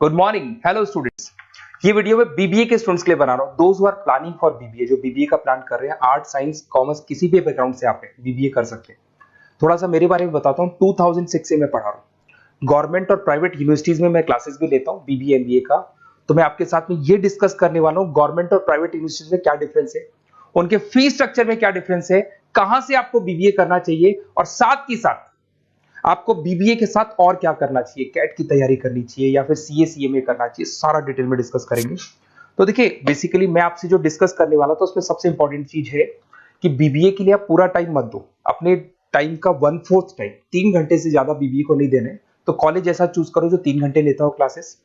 Good morning, hello students. ये video मैं BBA के स्टूडेंट्स के लिए बना रहा हूँ। Those who are planning for BBA, जो बीबीए का प्लान कर रहे हैं, आर्ट साइंस कॉमर्स किसी भी बैकग्राउंड से आप बीबीए कर सकते हैं। थोड़ा सा मेरे बारे में बताता हूँ। 2006 से मैं पढ़ा रहा हूँ। गवर्नमेंट और प्राइवेट यूनिवर्सिटीज में मैं क्लासेस भी लेता हूँ बीबीए एमबीए का। तो मैं आपके साथ में ये डिस्कस करने वाला हूँ गवर्नमेंट और प्राइवेट यूनिवर्सिटीज में क्या डिफरेंस है, उनके फीस स्ट्रक्चर में क्या डिफरेंस है, कहां से आपको बीबीए करना चाहिए, और साथ ही साथ आपको बीबीए के साथ और क्या करना चाहिए, कैट की तैयारी करनी चाहिए या फिर सीए सीएमए करना चाहिए, सारा डिटेल में डिस्कस करेंगे। तो देखिए, बेसिकली मैं आपसे जो डिस्कस करने वाला था उसमें सबसे इंपॉर्टेंट चीज है कि बीबीए के लिए आप पूरा टाइम मत दो। अपने टाइम का 1/4 टाइम, 3 घंटे से ज्यादा बीबीए को नहीं देने। तो कॉलेज ऐसा चूज करो जो 3 घंटे लेता हो क्लासेस।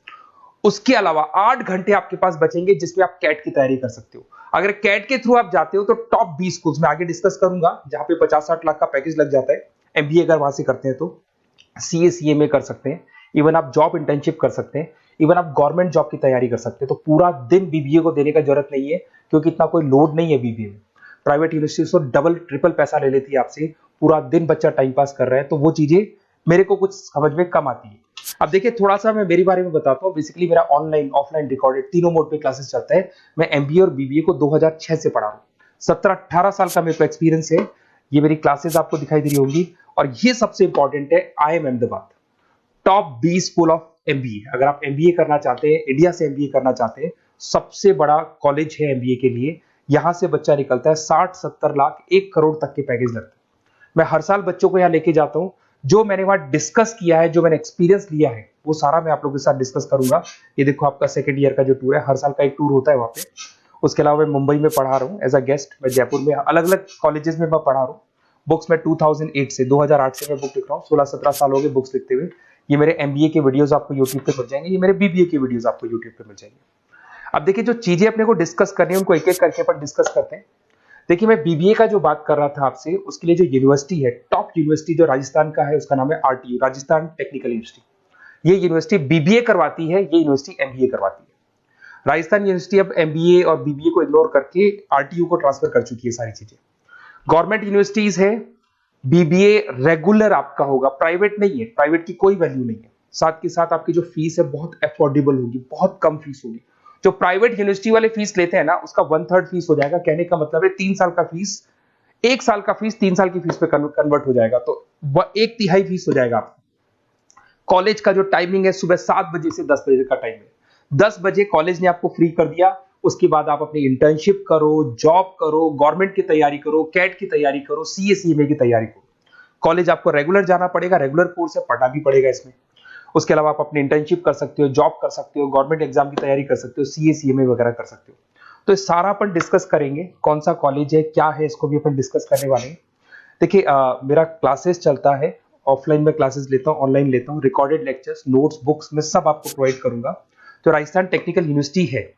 उसके अलावा 8 घंटे आपके पास बचेंगे जिसमें आप कैट की तैयारी कर सकते हो। अगर कैट के थ्रू आप जाते हो तो टॉप 20 स्कूल्स में आगे डिस्कस करूंगा, जहां पे 50-60 लाख का पैकेज लग जाता है। एमबीए अगर वहां से करते हैं तो सीए सीएमए कर सकते हैं, इवन आप जॉब इंटर्नशिप कर सकते हैं, इवन आप गवर्नमेंट जॉब की तैयारी कर सकते हैं। तो पूरा दिन बीबीए को देने का जरूरत नहीं है, क्योंकि इतना कोई लोड नहीं है बीबीए में। प्राइवेट यूनिवर्सिटी तो डबल ट्रिपल पैसा ले लेती है आपसे, पूरा दिन बच्चा टाइम पास कर रहा है। तो वो चीजें मेरे को कुछ समझ में कम आती है। अब देखिए, थोड़ा सा मैं मेरे बारे में बताता हूँ। बेसिकली मेरा ऑनलाइन ऑफलाइन रिकॉर्डेड तीनों मोड पे क्लासेस चलता है। मैं एमबीए और बीबीए को 2006 से पढ़ा रहा हूँ। 17-18 साल का मेरे को एक्सपीरियंस है। ये मेरी क्लासेस आपको दिखाई दे रही होंगी। और ये सबसे इंपॉर्टेंट है, IIM Ahmedabad top 20 school of MBA. अगर आप एमबीए करना चाहते हैं, इंडिया से एमबीए करना चाहते हैं, सबसे बड़ा कॉलेज है एमबीए के लिए। यहां से बच्चा निकलता है 60-70 लाख 1 करोड़ तक के पैकेज लगते हैं। मैं हर साल बच्चों को यहां लेके जाता हूं। जो मैंने वहां डिस्कस किया है, जो मैंने एक्सपीरियंस लिया है, वो सारा मैं आप लोगों के साथ डिस्कस करूंगा। ये देखो, आपका सेकंड ईयर का जो टूर है, हर साल का एक टूर होता है वहां पे। उसके अलावा मैं मुंबई में पढ़ा रहा हूँ एज अ गेस्ट। मैं जयपुर में अलग अलग कॉलेजेस में मैं पढ़ा रहा हूँ। बुक्स में 2008 से 2008 से मैं बुक लिख रहा हूँ। 16-17 साल हो गए बुक्स लिखते हुए। ये मेरे एमबीए के वीडियोस आपको यूट्यूब पे मिल जाएंगे, ये मेरे बीबीए के वीडियोस आपको यूट्यूब पे मिल जाएंगे। अब देखिए, जो चीजें अपने को डिस्कस करनी है उनको एक एक करके अपन डिस्कस करते हैं। देखिए, मैं बीबीए का जो बात कर रहा था आपसे, उसके लिए जो यूनिवर्सिटी है, टॉप यूनिवर्सिटी जो राजस्थान का है, उसका नाम है आरटीयू, राजस्थान टेक्निकल यूनिवर्सिटी। ये यूनिवर्सिटी बीबीए करवाती है, ये यूनिवर्सिटी एमबीए करवाती है। राजस्थान यूनिवर्सिटी अब एमबीए और बीबीए को इग्नोर करके आरटीयू को ट्रांसफर कर चुकी है सारी चीजें। गवर्नमेंट यूनिवर्सिटीज है, बीबीए रेगुलर आपका होगा, प्राइवेट नहीं है। प्राइवेट की कोई वैल्यू नहीं है। साथ के साथ आपकी जो फीस है बहुत अफोर्डेबल होगी, बहुत कम फीस होगी। जो प्राइवेट यूनिवर्सिटी वाले फीस लेते हैं ना, उसका 1/3 फीस हो जाएगा। कहने का मतलब है 3 साल का फीस, 1 साल का फीस 3 साल की फीस पे कन्वर्ट हो जाएगा। तो 1/3 फीस हो जाएगा आपका। कॉलेज का जो टाइमिंग है, सुबह 7 बजे से 10 बजे का टाइम है। 10 बजे कॉलेज ने आपको फ्री कर दिया। उसके बाद आप अपनी इंटर्नशिप करो, जॉब करो, गवर्नमेंट की तैयारी करो, कैट की तैयारी करो, सीए सीएमए की तैयारी करो। कॉलेज आपको रेगुलर जाना पड़ेगा, रेगुलर कोर्स है, पढ़ना भी पड़ेगा इसमें। उसके अलावा आप अपनी इंटर्नशिप कर सकते हो, जॉब कर सकते हो, गवर्नमेंट एग्जाम की तैयारी कर सकते हो, सीए सीएमए वगैरह कर सकते हो। तो इस सारा अपन डिस्कस करेंगे, कौन सा कॉलेज है, क्या है, इसको भी अपन डिस्कस करने वाले हैं। देखिए, मेरा क्लासेस चलता है, ऑफलाइन में क्लासेस लेता हूँ, ऑनलाइन लेता हूँ, रिकॉर्डेड लेक्चर्स, नोट्स, बुक्स में सब आपको प्रोवाइड करूंगा। तो राजस्थान टेक्निकल यूनिवर्सिटी है,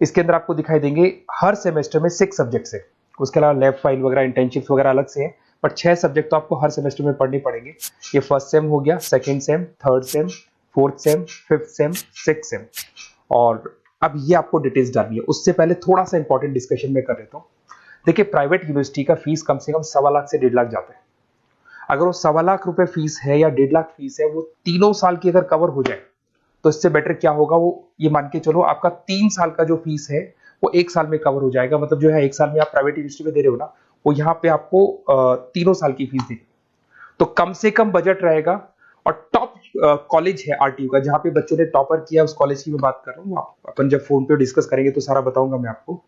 इसके अंदर आपको दिखाई देंगे हर सेमेस्टर में 6 सब्जेक्ट्स है। उसके अलावा लैब फाइल वगैरह, इंटर्नशिप्स वगैरह अलग से है, बट 6 सब्जेक्ट तो आपको हर सेमेस्टर में पढ़ने पड़ेंगे। ये फर्स्ट सेम हो गया, second same, third same, fourth same, fifth sem, six same. और अब ये आपको डिटेल्स डालनी है। उससे पहले थोड़ा सा इंपॉर्टेंट डिस्कशन में कर लेता हूँ। देखिए, प्राइवेट यूनिवर्सिटी का फीस कम से कम 1.25 लाख से 1.5 लाख जाता है। अगर वो 1.25 लाख रुपए फीस है या 1.5 लाख फीस है, वो तीनों साल की अगर कवर हो जाए, तो इससे बेटर क्या होगा, वो ये मान के चलो आपका 3 साल का जो फीस है वो 1 साल में कवर हो जाएगा। मतलब जो है 1 साल में आप प्राइवेट यूनिवर्सिटी में दे रहे हो ना, वो यहाँ पे आपको तीनों साल की फीस देगी। तो कम से कम बजट रहेगा। और टॉप कॉलेज है आरटीयू का, जहां पे बच्चों ने टॉपर किया, उस कॉलेज की मैं बात कर रहा हूँ। अपन जब फोन पे डिस्कस करेंगे तो सारा बताऊंगा मैं आपको।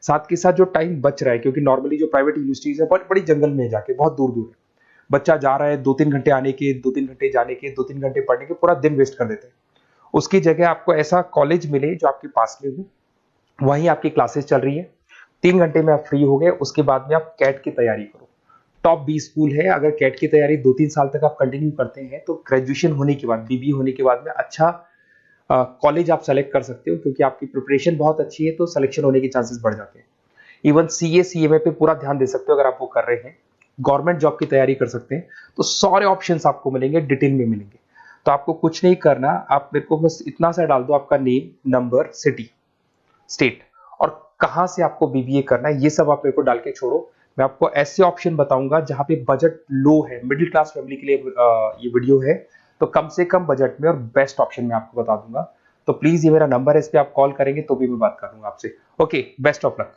साथ के साथ जो टाइम बच रहा है, क्योंकि नॉर्मली जो प्राइवेट यूनिवर्सिटीज है बहुत बड़ी जंगल में जाके, बहुत दूर दूर है, बच्चा जा रहा है, 2-3 घंटे आने के, 2-3 घंटे जाने के, 2-3 घंटे पढ़ने के, पूरा दिन वेस्ट कर देते हैं। उसकी जगह आपको ऐसा कॉलेज मिले जो आपके पास में हो, वहीं आपकी क्लासेस चल रही है, 3 घंटे में आप फ्री हो गए। उसके बाद में आप कैट की तैयारी करो। टॉप 20 स्कूल है। अगर कैट की तैयारी 2-3 साल तक आप कंटिन्यू करते हैं, तो ग्रेजुएशन होने के बाद, बीबीए होने के बाद में अच्छा कॉलेज आप सेलेक्ट कर सकते हो, क्योंकि आपकी प्रिपरेशन बहुत अच्छी है, तो सिलेक्शन होने के चांसेस बढ़ जाते हैं। इवन सीए सीएमए पे पूरा ध्यान दे सकते हो अगर आप वो कर रहे हैं। गवर्नमेंट जॉब की तैयारी कर सकते हैं। तो सारे ऑप्शंस आपको मिलेंगे, डिटेल में मिलेंगे। तो आपको कुछ नहीं करना, आप मेरे को बस इतना सा डाल दो, आपका नेम, नंबर, सिटी, स्टेट, और कहां से आपको बीबीए करना है, ये सब आप मेरे को डाल के छोड़ो। मैं आपको ऐसे ऑप्शन बताऊंगा जहां पे बजट लो है, मिडिल क्लास फैमिली के लिए ये वीडियो है। तो कम से कम बजट में और बेस्ट ऑप्शन में आपको बता दूंगा। तो प्लीज ये मेरा नंबर है, इस पे आप कॉल करेंगे तो भी मैं बात करूंगा आपसे। Okay, best of luck.